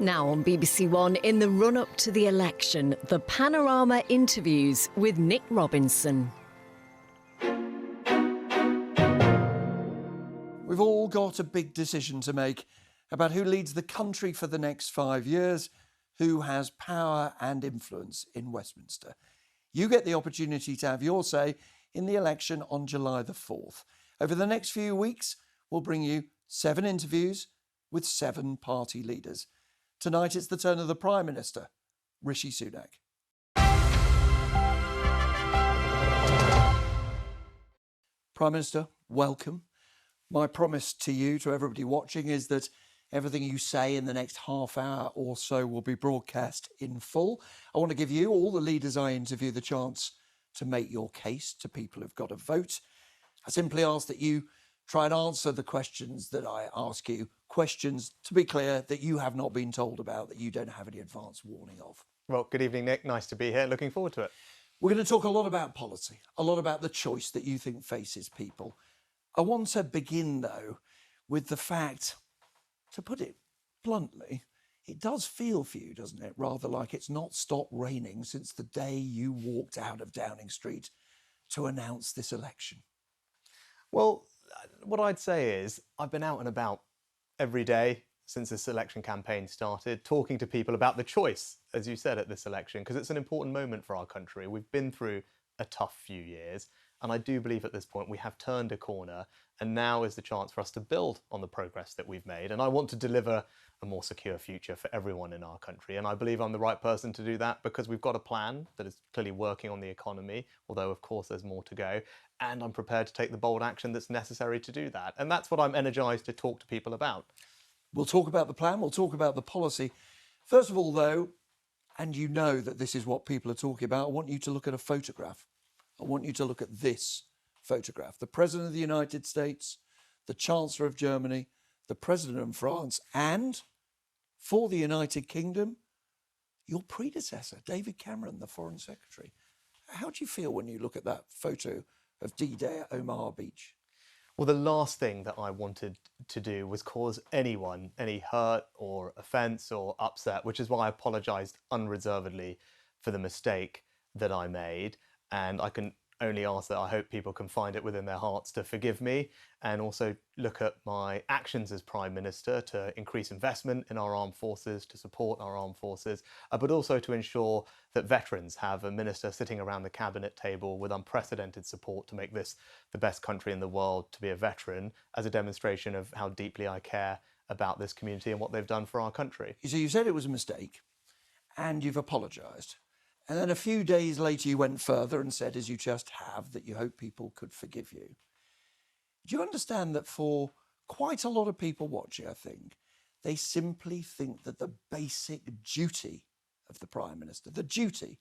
Now on BBC One, in the run-up to the election, the Panorama interviews with Nick Robinson. We've all got a big decision to make about who leads the country for the next 5 years, who has power and influence in Westminster. You get the opportunity to have your say in the election on July the 4th. Over the next few weeks, we'll bring you 7 interviews with 7 party leaders. Tonight it's the turn of the Prime Minister, Rishi Sunak. Prime Minister, welcome. My promise to you, to everybody watching, is that everything you say in the next half hour or so will be broadcast in full. I want to give you, all the leaders I interview, the chance to make your case to people who've got to vote. I simply ask that you try and answer the questions that I ask you. Questions, to be clear, that you have not been told about, that you don't have any advance warning of. Well, good evening, Nick. Nice to be here. Looking forward to it. We're going to talk a lot about policy, a lot about the choice that you think faces people. I want to begin, though, with the fact, to put it bluntly, it does feel for you, doesn't it, rather like it's not stopped raining since the day you walked out of Downing Street to announce this election. Well, what I'd say is I've been out and about every day since this election campaign started, talking to people about the choice, as you said, at this election, because it's an important moment for our country. We've been through a tough few years, and I do believe at this point we have turned a corner, and now is the chance for us to build on the progress that we've made. And I want to deliver a more secure future for everyone in our country. And I believe I'm the right person to do that because we've got a plan that is clearly working on the economy, although of course there's more to go. And I'm prepared to take the bold action that's necessary to do that. And that's what I'm energised to talk to people about. We'll talk about the plan, we'll talk about the policy. First of all, though, and you know that this is what people are talking about, I want you to look at a photograph. I want you to look at this photograph. The President of the United States, the Chancellor of Germany, the President of France, and for the United Kingdom, your predecessor, David Cameron, the Foreign Secretary. How do you feel when you look at that photo of D-Day at Omaha Beach? Well, the last thing that I wanted to do was cause anyone any hurt or offence or upset, which is why I apologised unreservedly for the mistake that I made. And I can only ask that I hope people can find it within their hearts to forgive me, and also look at my actions as Prime Minister to increase investment in our armed forces, to support our armed forces, but also to ensure that veterans have a minister sitting around the cabinet table with unprecedented support to make this the best country in the world to be a veteran, as a demonstration of how deeply I care about this community and what they've done for our country. So you said it was a mistake and you've apologised. And then a few days later, you went further and said, as you just have, that you hope people could forgive you. Do you understand that for quite a lot of people watching, I think, they simply think that the basic duty of the Prime Minister, the duty,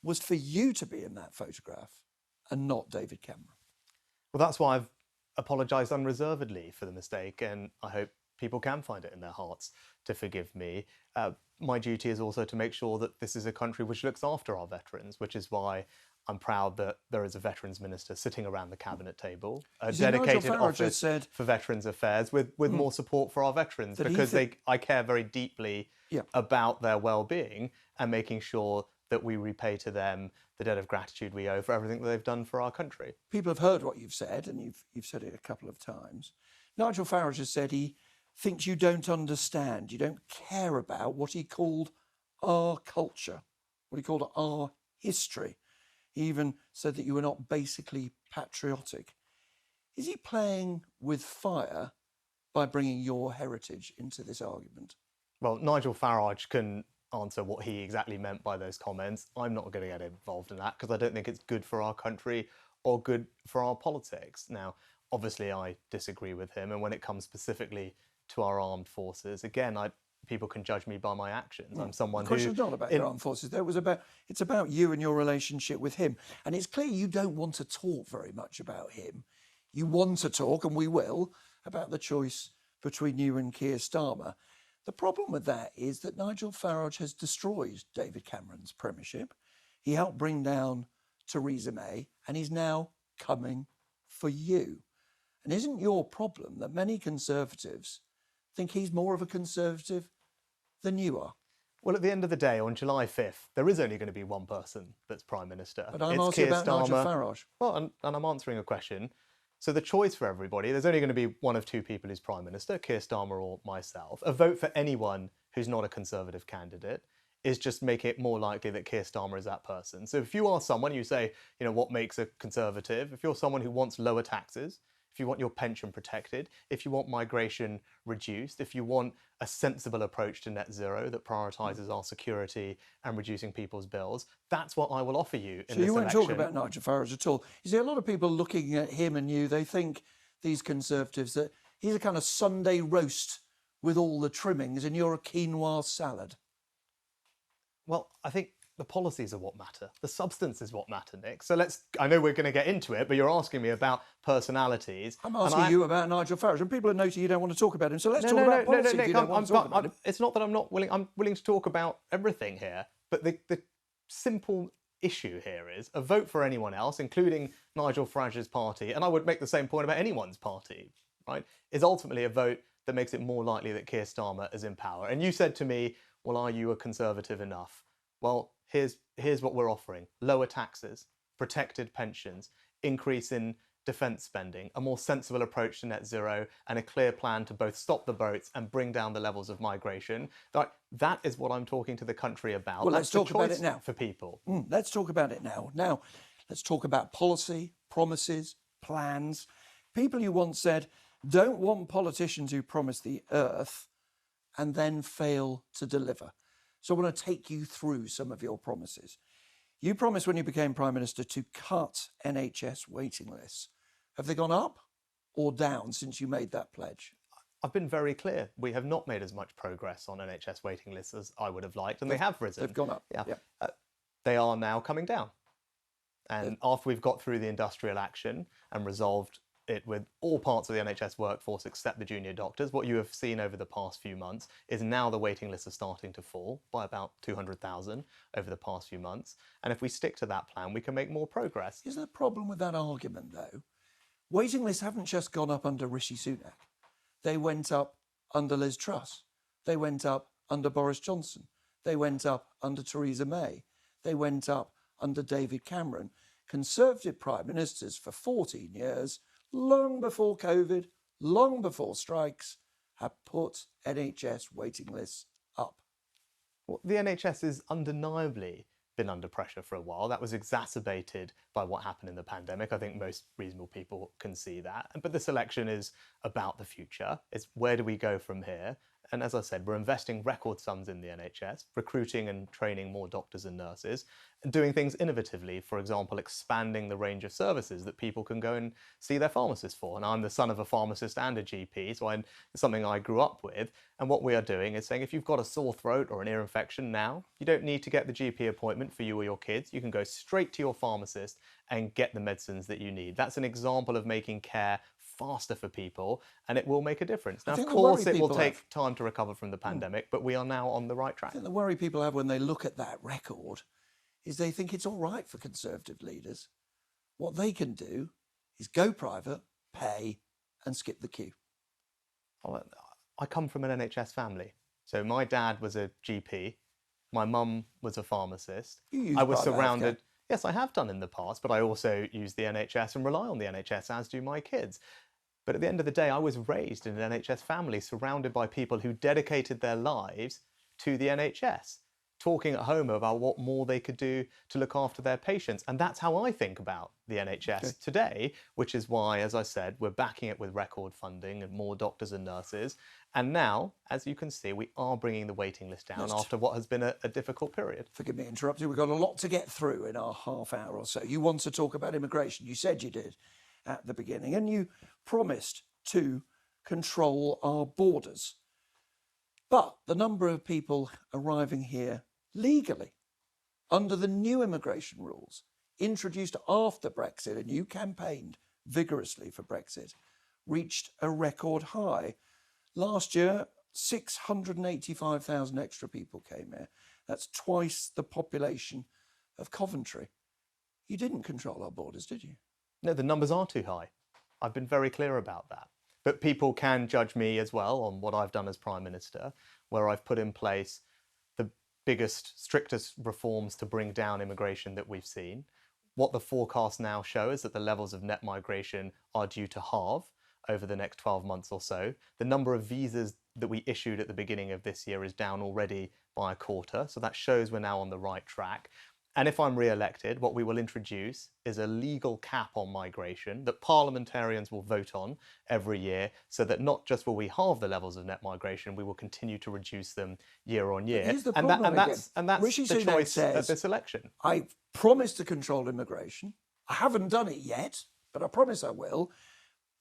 was for you to be in that photograph and not David Cameron? Well, that's why I've apologised unreservedly for the mistake, and I hope people can find it in their hearts to forgive me. My duty is also to make sure that this is a country which looks after our veterans, which is why I'm proud that there is a Veterans Minister sitting around the cabinet table, a dedicated office for Veterans Affairs with more support for our veterans, because I care very deeply about their well-being and making sure that we repay to them the debt of gratitude we owe for everything that they've done for our country. People have heard what you've said, and you've said it a couple of times. Nigel Farage has said he thinks you don't understand, you don't care about what he called our culture, what he called our history. He even said that you were not basically patriotic. Is he playing with fire by bringing your heritage into this argument? Well, Nigel Farage can answer what he exactly meant by those comments. I'm not going to get involved in that because I don't think it's good for our country or good for our politics. Now, obviously, I disagree with him, and when it comes specifically to our armed forces, again, people can judge me by my actions. I'm someone who... Of course, it's not about your armed forces. It's about you and your relationship with him. And it's clear you don't want to talk very much about him. You want to talk, and we will, about the choice between you and Keir Starmer. The problem with that is that Nigel Farage has destroyed David Cameron's premiership. He helped bring down Theresa May, and he's now coming for you. And isn't your problem that many Conservatives think he's more of a Conservative than you are. Well, at the end of the day, on July 5th, there is only going to be one person that's Prime Minister. But I'm It's asking Keir about Nigel Starmer. Farage. Well, and I'm answering a question. So the choice for everybody, there's only going to be one of two people who's Prime Minister, Keir Starmer or myself. A vote for anyone who's not a Conservative candidate is just make it more likely that Keir Starmer is that person. So if you are someone, you say, you know, what makes a Conservative? If you're someone who wants lower taxes, if you want your pension protected, if you want migration reduced, if you want a sensible approach to net zero that prioritises our security and reducing people's bills, that's what I will offer you in this election. So you won't talk about Nigel Farage at all. You see, a lot of people looking at him and you, they think, these Conservatives, that he's a kind of Sunday roast with all the trimmings and you're a quinoa salad. Well, I think the policies are what matter. The substance is what matter, Nick. So I know we're going to get into it, but you're asking me about personalities. I'm asking you about Nigel Farage, and people are noting you don't want to talk about him, so let's talk about policy if you don't want to talk about him. It's not that I'm not willing, I'm willing to talk about everything here, but the simple issue here is a vote for anyone else, including Nigel Farage's party, and I would make the same point about anyone's party, right, is ultimately a vote that makes it more likely that Keir Starmer is in power. And you said to me, well, are you a Conservative enough? Well, here's what we're offering. Lower taxes, protected pensions, increase in defence spending, a more sensible approach to net zero, and a clear plan to both stop the boats and bring down the levels of migration. That is what I'm talking to the country about. Well, let's talk about it now. For people. Let's talk about it now. Now, let's talk about policy, promises, plans. People you once said don't want politicians who promise the earth and then fail to deliver. So I want to take you through some of your promises. You promised when you became Prime Minister to cut NHS waiting lists. Have they gone up or down since you made that pledge? I've been very clear. We have not made as much progress on NHS waiting lists as I would have liked, and they have risen. They've gone up. Yeah. They are now coming down. And after we've got through the industrial action and resolved it with all parts of the NHS workforce except the junior doctors, what you have seen over the past few months is now the waiting lists are starting to fall by about 200,000 over the past few months. And if we stick to that plan, we can make more progress. Isn't the problem with that argument, though? Waiting lists haven't just gone up under Rishi Sunak. They went up under Liz Truss. They went up under Boris Johnson. They went up under Theresa May. They went up under David Cameron. Conservative Prime Ministers for 14 years, long before COVID, long before strikes, have put NHS waiting lists up. Well, the NHS has undeniably been under pressure for a while. That was exacerbated by what happened in the pandemic. I think most reasonable people can see that. But this election is about the future. It's where do we go from here? And as I said, we're investing record sums in the NHS, recruiting and training more doctors and nurses, and doing things innovatively, for example, expanding the range of services that people can go and see their pharmacist for. And I'm the son of a pharmacist and a GP, so it's something I grew up with. And what we are doing is saying if you've got a sore throat or an ear infection now, you don't need to get the GP appointment for you or your kids. You can go straight to your pharmacist and get the medicines that you need. That's an example of making care faster for people, and it will make a difference. Now, of course, it will take time to recover from the pandemic, but we are now on the right track. I think the worry people have when they look at that record is they think it's all right for Conservative leaders. What they can do is go private, pay, and skip the queue. I come from an NHS family. So my dad was a GP, my mum was a pharmacist. I was surrounded... Yes, I have done in the past, but I also use the NHS and rely on the NHS, as do my kids. But at the end of the day, I was raised in an NHS family surrounded by people who dedicated their lives to the NHS, talking at home about what more they could do to look after their patients. And that's how I think about the NHS today, which is why, as I said, we're backing it with record funding and more doctors and nurses. And now, as you can see, we are bringing the waiting list down after what has been a difficult period. Forgive me interrupting. We've got a lot to get through in our half hour or so. You want to talk about immigration. You said you did at the beginning, and you promised to control our borders. But the number of people arriving here legally under the new immigration rules introduced after Brexit, and you campaigned vigorously for Brexit, reached a record high. Last year, 685,000 extra people came here. That's twice the population of Coventry. You didn't control our borders, did you? No, the numbers are too high. I've been very clear about that. But people can judge me as well on what I've done as Prime Minister, where I've put in place the biggest, strictest reforms to bring down immigration that we've seen. What the forecasts now show is that the levels of net migration are due to halve over the next 12 months or so. The number of visas that we issued at the beginning of this year is down already by a quarter, so that shows we're now on the right track. And if I'm re-elected, what we will introduce is a legal cap on migration that parliamentarians will vote on every year, so that not just will we halve the levels of net migration, we will continue to reduce them year on year. Here's the problem And that's Rishi the Sunak choice says, of this election. I promised to control immigration. I haven't done it yet, but I promise I will.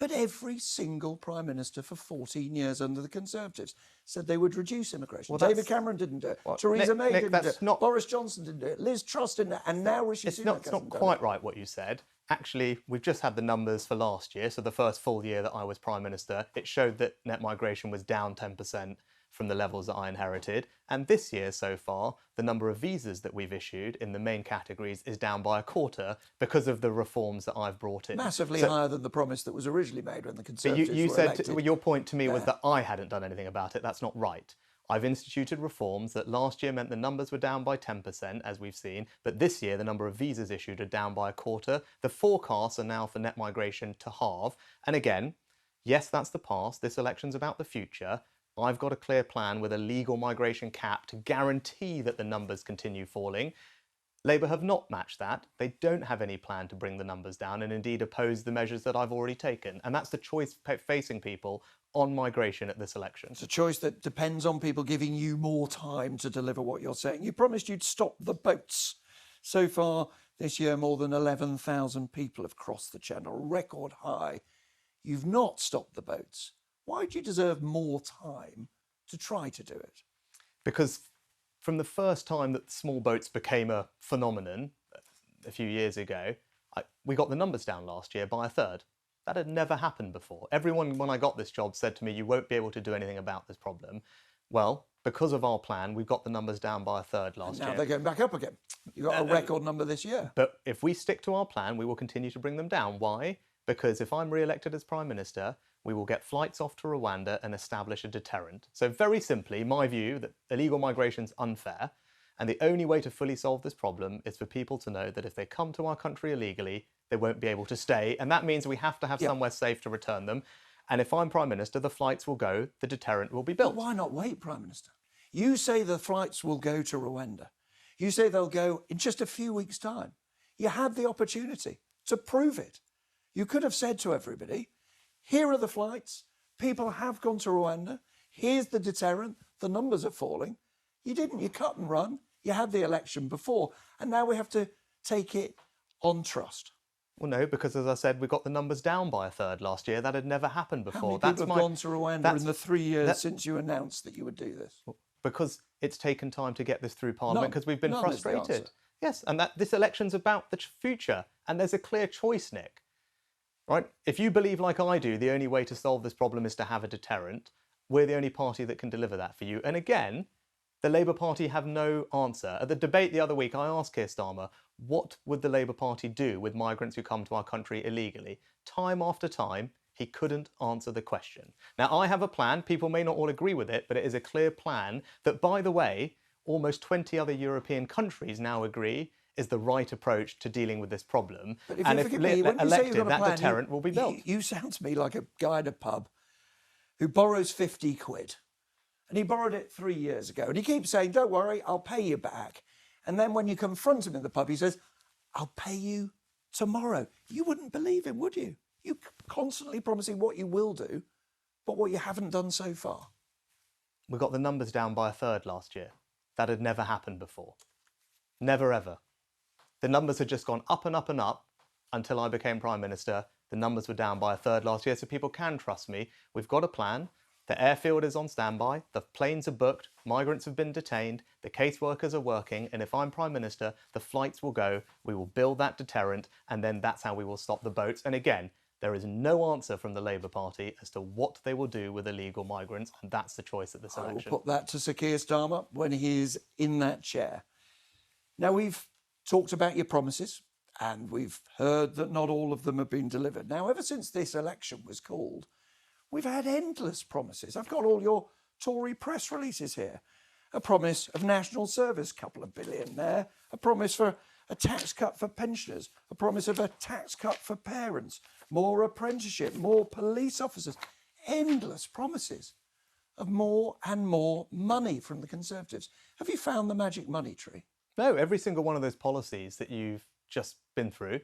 But every single Prime Minister for 14 years under the Conservatives said they would reduce immigration. Well, David Cameron didn't do it. Theresa May didn't do it. Boris Johnson didn't do it. Liz Truss didn't do it. And now Rishi Sunak hasn't done it. It's not quite right what you said. Actually, we've just had the numbers for last year, so the first full year that I was Prime Minister. It showed that net migration was down 10% from the levels that I inherited. And this year so far, the number of visas that we've issued in the main categories is down by a quarter because of the reforms that I've brought in. Massively higher than the promise that was originally made when the Conservatives you were said elected. your point to me was that I hadn't done anything about it. That's not right. I've instituted reforms that last year meant the numbers were down by 10%, as we've seen, but this year the number of visas issued are down by a quarter. The forecasts are now for net migration to halve. And again, yes, that's the past. This election's about the future. I've got a clear plan with a legal migration cap to guarantee that the numbers continue falling. Labour have not matched that. They don't have any plan to bring the numbers down and indeed oppose the measures that I've already taken. And that's the choice facing people on migration at this election. It's a choice that depends on people giving you more time to deliver what you're saying. You promised you'd stop the boats. So far this year, more than 11,000 people have crossed the channel, record high. You've not stopped the boats. Why do you deserve more time to try to do it? Because from the first time that small boats became a phenomenon a few years ago, we got the numbers down last year by a third. That had never happened before. Everyone, when I got this job, said to me, you won't be able to do anything about this problem. Well, because of our plan, we got the numbers down by a third last year. Now they're going back up again. You got a record number this year. But if we stick to our plan, we will continue to bring them down. Why? Because if I'm re-elected as Prime Minister, we will get flights off to Rwanda and establish a deterrent. So very simply, my view that illegal migration is unfair, and the only way to fully solve this problem is for people to know that if they come to our country illegally, they won't be able to stay. And that means we have to have somewhere safe to return them. And if I'm Prime Minister, the flights will go, the deterrent will be built. But why not wait, Prime Minister? You say the flights will go to Rwanda. You say they'll go in just a few weeks' time. You had the opportunity to prove it. You could have said to everybody, here are the flights. People have gone to Rwanda. Here's the deterrent. The numbers are falling. You didn't. You cut and run. You had the election before. And now we have to take it on trust. Well, no, because as I said, we got the numbers down by a third last year. That had never happened before. How many people have gone to Rwanda in the 3 years since you announced that you would do this? Because it's taken time to get this through Parliament, because we've been None is the answer. frustrated. Yes, and this election's about the future. And there's a clear choice, Nick. Right? If you believe, like I do, the only way to solve this problem is to have a deterrent, we're the only party that can deliver that for you. And again, the Labour Party have no answer. At the debate the other week, I asked Keir Starmer, what would the Labour Party do with migrants who come to our country illegally? Time after time, he couldn't answer the question. Now, I have a plan. People may not all agree with it, but it is a clear plan that, by the way, almost 20 other European countries now agree is the right approach to dealing with this problem. And if elected, that deterrent will be built. You sound to me like a guy in a pub who borrows 50 quid. And he borrowed it 3 years ago. And he keeps saying, don't worry, I'll pay you back. And then when you confront him in the pub, he says, I'll pay you tomorrow. You wouldn't believe him, would you? You constantly promising what you will do, but what you haven't done so far. We got the numbers down by a third last year. That had never happened before. Never, ever. The numbers had just gone up and up and up until I became Prime Minister. The numbers were down by a third last year, so people can trust me. We've got a plan. The airfield is on standby, the planes are booked, migrants have been detained, the caseworkers are working, and if I'm Prime Minister, the flights will go, we will build that deterrent, and then that's how we will stop the boats. And again, there is no answer from the Labour Party as to what they will do with illegal migrants, and that's the choice at this election. I will put that to Sir Keir Starmer when he is in that chair. Now, we've talked about your promises, and we've heard that not all of them have been delivered. Now, ever since this election was called, We've had endless promises. I've got all your Tory press releases here. A promise of national service, couple of billion there. A promise for a tax cut for pensioners. A promise of a tax cut for parents. More apprenticeship, more police officers. Endless promises of more and more money from the Conservatives. Have you found the magic money tree? No, every single one of those policies that you've just been through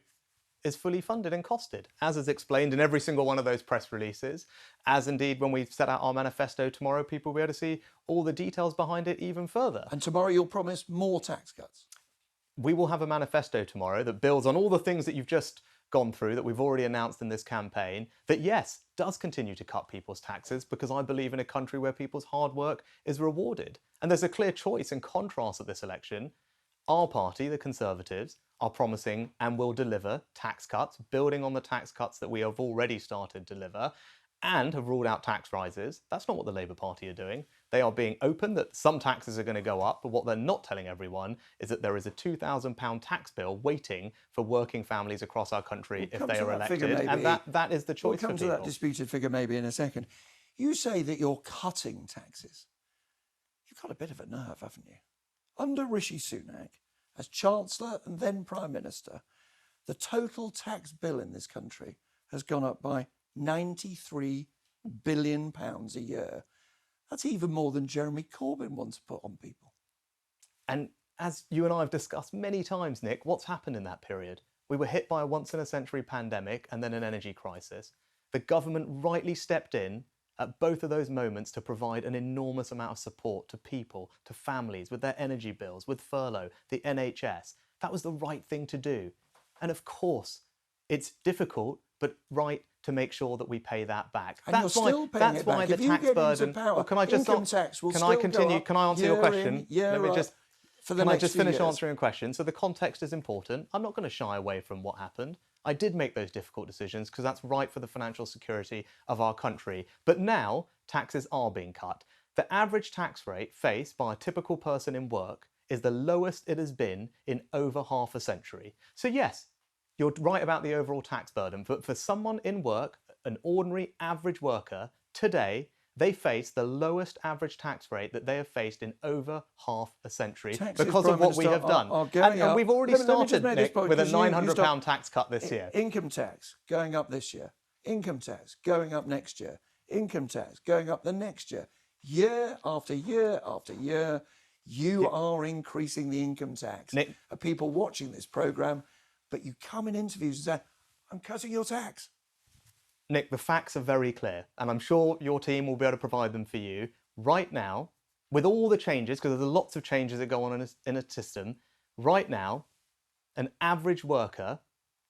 is fully funded and costed, as is explained in every single one of those press releases, as indeed when we set out our manifesto tomorrow, people will be able to see all the details behind it even further. And tomorrow you'll promise more tax cuts. We will have a manifesto tomorrow that builds on all the things that you've just gone through, that we've already announced in this campaign, that yes, does continue to cut people's taxes, because I believe in a country where people's hard work is rewarded. And there's a clear choice in contrast at this election. Our party, the Conservatives, are promising and will deliver tax cuts, building on the tax cuts that we have already started to deliver, and have ruled out tax rises. That's not what the Labour Party are doing. They are being open that some taxes are going to go up, but what they're not telling everyone is that there is a £2,000 tax bill waiting for working families across our country if they are elected, and that is the choice for people. We'll come to that disputed figure maybe in a second. You say that you're cutting taxes. You've got a bit of a nerve, haven't you? Under Rishi Sunak, as Chancellor and then Prime Minister, the total tax bill in this country has gone up by £93 billion a year. That's even more than Jeremy Corbyn wants to put on people. And as you and I have discussed many times, Nick, what's happened in that period? We were hit by a once-in-a-century pandemic and then an energy crisis. The government rightly stepped in at both of those moments to provide an enormous amount of support to people, to families, with their energy bills, with furlough, the NHS. That was the right thing to do. And of course, it's difficult, but right to make sure that we pay that back. And that's why the tax burden. Power, can I just can I continue? Can I answer your question? Let me just finish answering a question? So the context is important. I'm not going to shy away from what happened. I did make those difficult decisions because that's right for the financial security of our country. But now taxes are being cut. The average tax rate faced by a typical person in work is the lowest it has been in over half a century. So yes, you're right about the overall tax burden, but for someone in work, an ordinary average worker, today, they face the lowest average tax rate that they have faced in over half a century because of what we have done. And we've already started, Nick, with a £900 tax cut this year. Income tax going up this year. Income tax going up next year. Income tax going up the next year. Year after year after year, you are increasing the income tax. Nick, people watching this programme, but you come in interviews and say, I'm cutting your tax. Nick, the facts are very clear, and I'm sure your team will be able to provide them for you. Right now, with all the changes, because there's lots of changes that go on in a system, right now, an average worker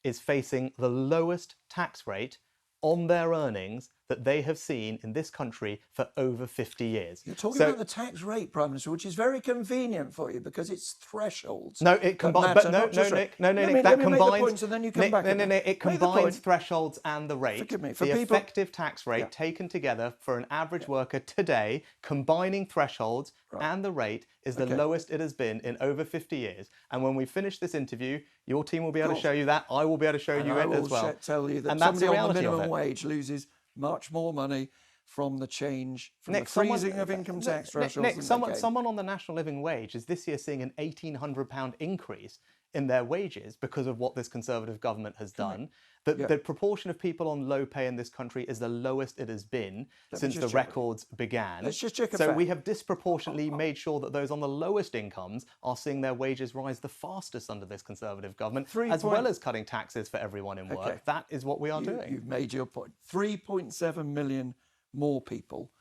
is facing the lowest tax rate on their earnings that they have seen in this country for over 50 years. You're talking about the tax rate, Prime Minister, which is very convenient for you because it's thresholds. No, it combines. But no, Nick, that combines. It combines thresholds and the rate. Forgive me. The effective tax rate taken together for an average worker today, combining thresholds and the rate, is the lowest it has been in over 50 years. And when we finish this interview, your team will be able to show you that. I will be able to show you it as well. I will tell you that and somebody on the minimum wage loses much more money from the change, from the freezing of income tax thresholds. Nick, someone on the national living wage is this year seeing an £1,800 increase in their wages because of what this Conservative government has done. The proportion of people on low pay in this country is the lowest it has been since the records began. Let's just check a So fact. we have disproportionately made sure that those on the lowest incomes are seeing their wages rise the fastest under this Conservative government, as well as cutting taxes for everyone in work. That is what we are doing. You've made your point. 3.7 million more people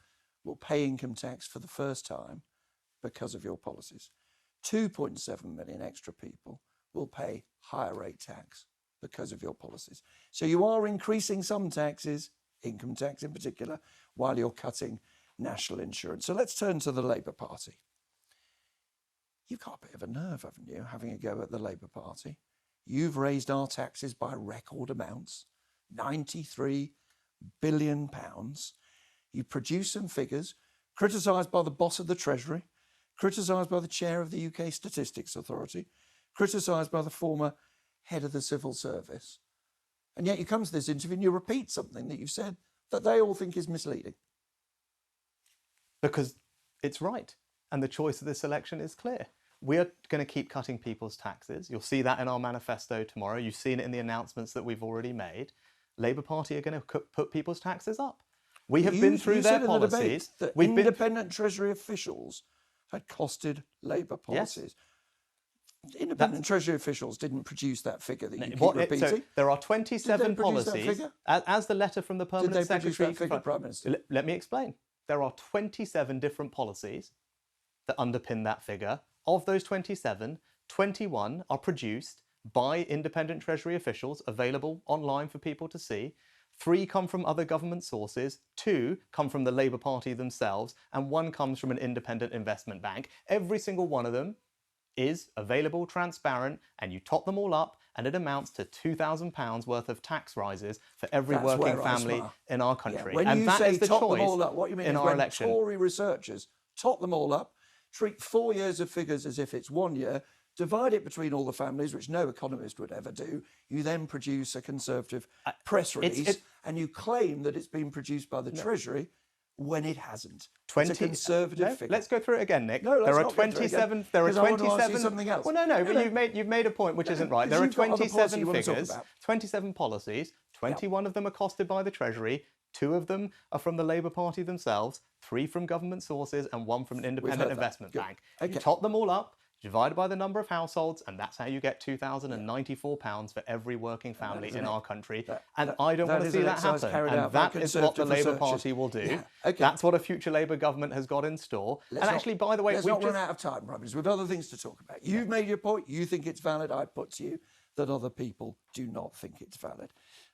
will pay income tax for the first time because of your policies. 2.7 million extra people will pay higher rate tax because of your policies. So you are increasing some taxes, income tax in particular, while you're cutting national insurance. So let's turn to the Labour Party. You've got a bit of a nerve, haven't you, having a go at the Labour Party? You've raised our taxes by record amounts, £93 billion. You produce some figures, criticised by the boss of the Treasury, criticised by the chair of the UK Statistics Authority, criticised by the former head of the civil service. And yet you come to this interview and you repeat something that you've said that they all think is misleading? Because it's right. And the choice of this election is clear. We are going to keep cutting people's taxes. You'll see that in our manifesto tomorrow. You've seen it in the announcements that we've already made. Labour Party are going to put people's taxes up. We have been through their policies. That independent Treasury officials had costed Labour policies. Yes. Independent Treasury officials didn't produce that figure that you keep repeating. So there are 27 policies, as the letter from the Permanent Secretary... Did they produce that figure, Prime Minister? Let me explain. There are 27 different policies that underpin that figure. Of those 27, 21 are produced by independent Treasury officials, available online for people to see. 3 come from other government sources, 2 come from the Labour Party themselves, and 1 comes from an independent investment bank. Every single one of them is available, transparent, and you top them all up, and it amounts to £2,000 worth of tax rises for every working family in our country. Yeah. When and you that say is the top choice them all up, what you mean in is our when election. Tory researchers top them all up, treat 4 years of figures as if it's 1 year, divide it between all the families, which no economist would ever do. You then produce a Conservative press release, and you claim that it's been produced by the Treasury when it hasn't. 20, it's a Conservative figure. Let's go through it again, Nick. No, there are 27. There are 27. Something else. Well, no, but you've made a point which isn't right. There are 27 figures, 27 policies. 21 of them are costed by the Treasury. 2 of them are from the Labour Party themselves. 3 from government sources, and 1 from an independent investment bank. Okay. You top them all up, divided by the number of households, and that's how you get £2,094 for every working family in our country. And I don't want to see that happen. And that is what the Labour Party will do. Yeah. Okay. That's what a future Labour government has got in store. By the way, let's not run out of time, Robbins. We've other things to talk about. You've made your point. You think it's valid. I put to you that other people do not think it's valid.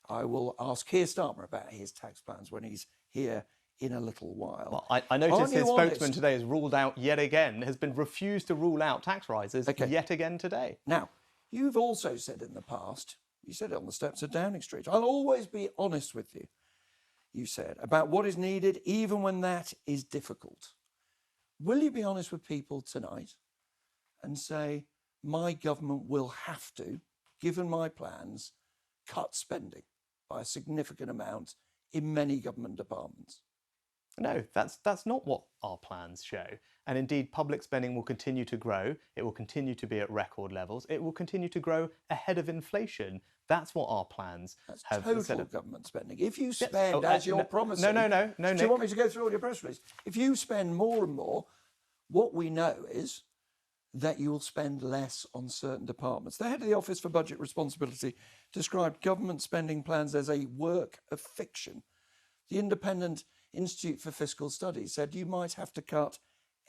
I will ask Keir Starmer about his tax plans when he's here in a little while. Well, I noticed his spokesman today has ruled out yet again, has been refused to rule out tax rises yet again today. Now, you've also said in the past, you said it on the steps of Downing Street, I'll always be honest with you, you said, about what is needed, even when that is difficult. Will you be honest with people tonight and say, my government will have to, given my plans, cut spending by a significant amount in many government departments? No, that's not what our plans show. And indeed, public spending will continue to grow. It will continue to be at record levels. It will continue to grow ahead of inflation. That's what our plans have. Total government spending. If you spend, as you're promising... No, Do you want me to go through all your press releases? If you spend more and more, what we know is that you'll spend less on certain departments. The head of the Office for Budget Responsibility described government spending plans as a work of fiction. The Independent Institute for Fiscal Studies said you might have to cut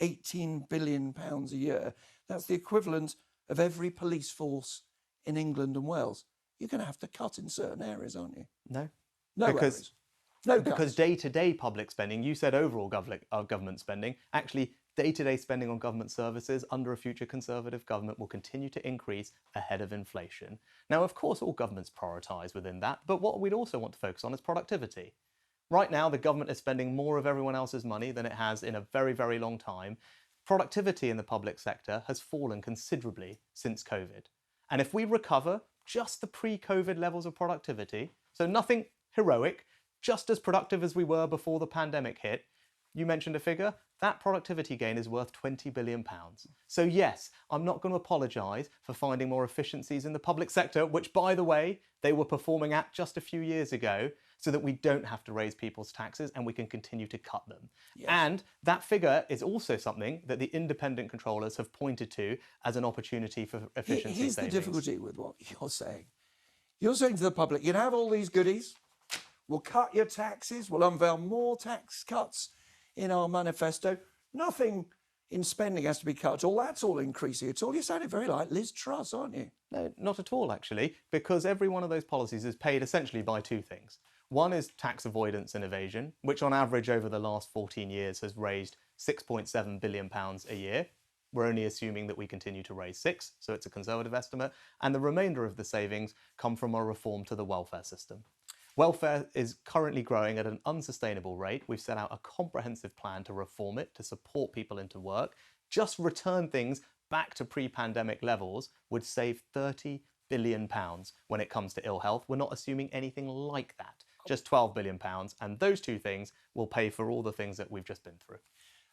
£18 billion a year. That's the equivalent of every police force in England and Wales. You're going to have to cut in certain areas, aren't you? No. Because day-to-day public spending, you said overall government spending, actually day-to-day spending on government services under a future Conservative government will continue to increase ahead of inflation. Now, of course, all governments prioritise within that, but what we'd also want to focus on is productivity. Right now, the government is spending more of everyone else's money than it has in a very, very long time. Productivity in the public sector has fallen considerably since COVID. And if we recover just the pre-COVID levels of productivity, so nothing heroic, just as productive as we were before the pandemic hit, you mentioned a figure, that productivity gain is worth £20 billion. So yes, I'm not going to apologise for finding more efficiencies in the public sector, which, by the way, they were performing at just a few years ago, so that we don't have to raise people's taxes and we can continue to cut them. Yes. And that figure is also something that the independent controllers have pointed to as an opportunity for efficiency savings. Here's the difficulty with what you're saying. You're saying to the public, you can have all these goodies, we'll cut your taxes, we'll unveil more tax cuts in our manifesto. Nothing in spending has to be cut at all. That's all increasing at all. You're sounding very like Liz Truss, aren't you? No, not at all, actually, because every one of those policies is paid essentially by 2 things. One is tax avoidance and evasion, which on average over the last 14 years has raised £6.7 billion a year. We're only assuming that we continue to raise 6, so it's a Conservative estimate, and the remainder of the savings come from a reform to the welfare system. Welfare is currently growing at an unsustainable rate. We've set out a comprehensive plan to reform it, to support people into work. Just return things back to pre-pandemic levels would save £30 billion when it comes to ill health. We're not assuming anything like that. just £12 billion. And those two things will pay for all the things that we've just been through.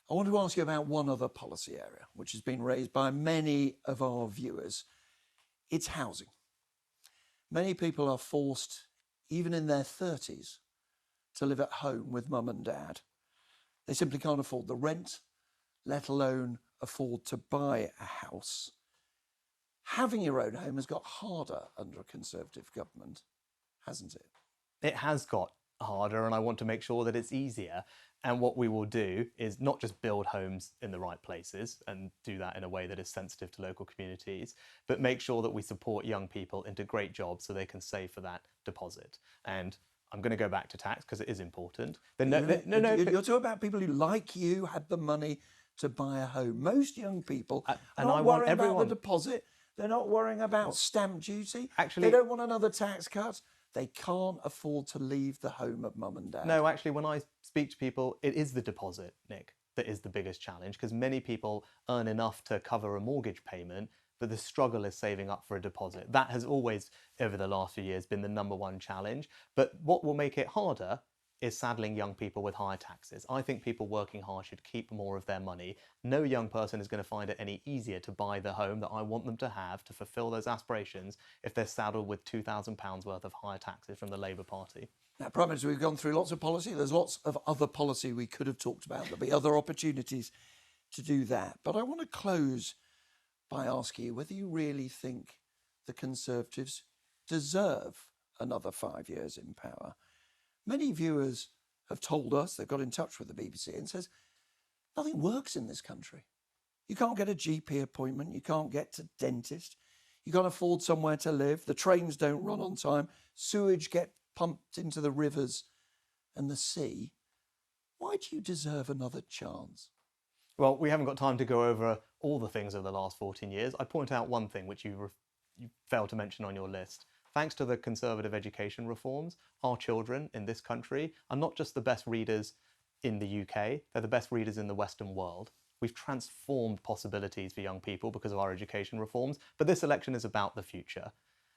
I want to ask you about one other policy area, which has been raised by many of our viewers. It's housing. Many people are forced, even in their 30s, to live at home with mum and dad. They simply can't afford the rent, let alone afford to buy a house. Having your own home has got harder under a Conservative government, hasn't it? It has got harder, and I want to make sure that it's easier. And what we will do is not just build homes in the right places and do that in a way that is sensitive to local communities, but make sure that we support young people into great jobs so they can save for that deposit. And I'm going to go back to tax because it is important. You're talking about people who, like you, had the money to buy a home. Most young people are not worrying about the deposit. They're not worrying about stamp duty. Actually, they don't want another tax cut. They can't afford to leave the home of mum and dad. No, actually, when I speak to people, it is the deposit, Nick, that is the biggest challenge, because many people earn enough to cover a mortgage payment, but the struggle is saving up for a deposit. That has always, over the last few years, been the #1 challenge. But what will make it harder is saddling young people with higher taxes. I think people working hard should keep more of their money. No young person is going to find it any easier to buy the home that I want them to have to fulfil those aspirations if they're saddled with £2,000 worth of higher taxes from the Labour Party. Now, Prime Minister, we've gone through lots of policy. There's lots of other policy we could have talked about. There'll be other opportunities to do that. But I want to close by asking you whether you really think the Conservatives deserve another 5 years in power. Many viewers have told us, they've got in touch with the BBC and says, nothing works in this country. You can't get a GP appointment, you can't get to dentist, you can't afford somewhere to live, the trains don't run on time, sewage get pumped into the rivers and the sea. Why do you deserve another chance? Well, we haven't got time to go over all the things of the last 14 years. I point out one thing which you failed to mention on your list. Thanks to the Conservative education reforms, our children in this country are not just the best readers in the UK, they're the best readers in the Western world. We've transformed possibilities for young people because of our education reforms, but this election is about the future.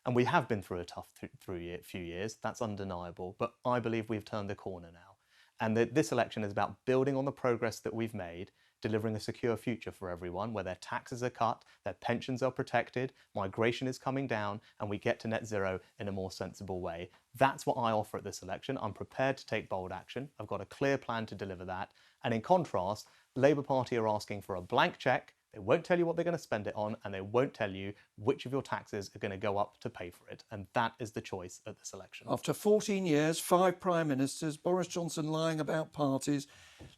And we have been through a tough few years, that's undeniable, but I believe we've turned the corner now. And that this election is about building on the progress that we've made, delivering a secure future for everyone, where their taxes are cut, their pensions are protected, migration is coming down, and we get to net zero in a more sensible way. That's what I offer at this election. I'm prepared to take bold action. I've got a clear plan to deliver that. And in contrast, Labour Party are asking for a blank cheque. They won't tell you what they're going to spend it on, and they won't tell you which of your taxes are going to go up to pay for it. And that is the choice at this election. After 14 years, 5 Prime Ministers, Boris Johnson lying about parties,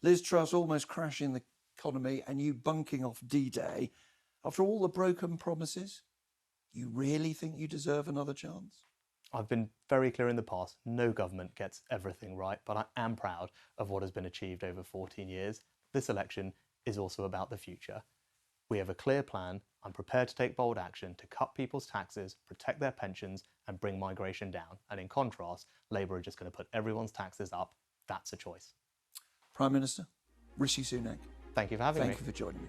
Liz Truss almost crashing the economy, and you bunking off D-Day, after all the broken promises, you really think you deserve another chance? I've been very clear in the past, no government gets everything right, but I am proud of what has been achieved over 14 years. This election is also about the future. We have a clear plan. I'm prepared to take bold action to cut people's taxes, protect their pensions, and bring migration down. And in contrast, Labour are just going to put everyone's taxes up. That's a choice. Prime Minister Rishi Sunak, thank you for having me. Thank you for joining me.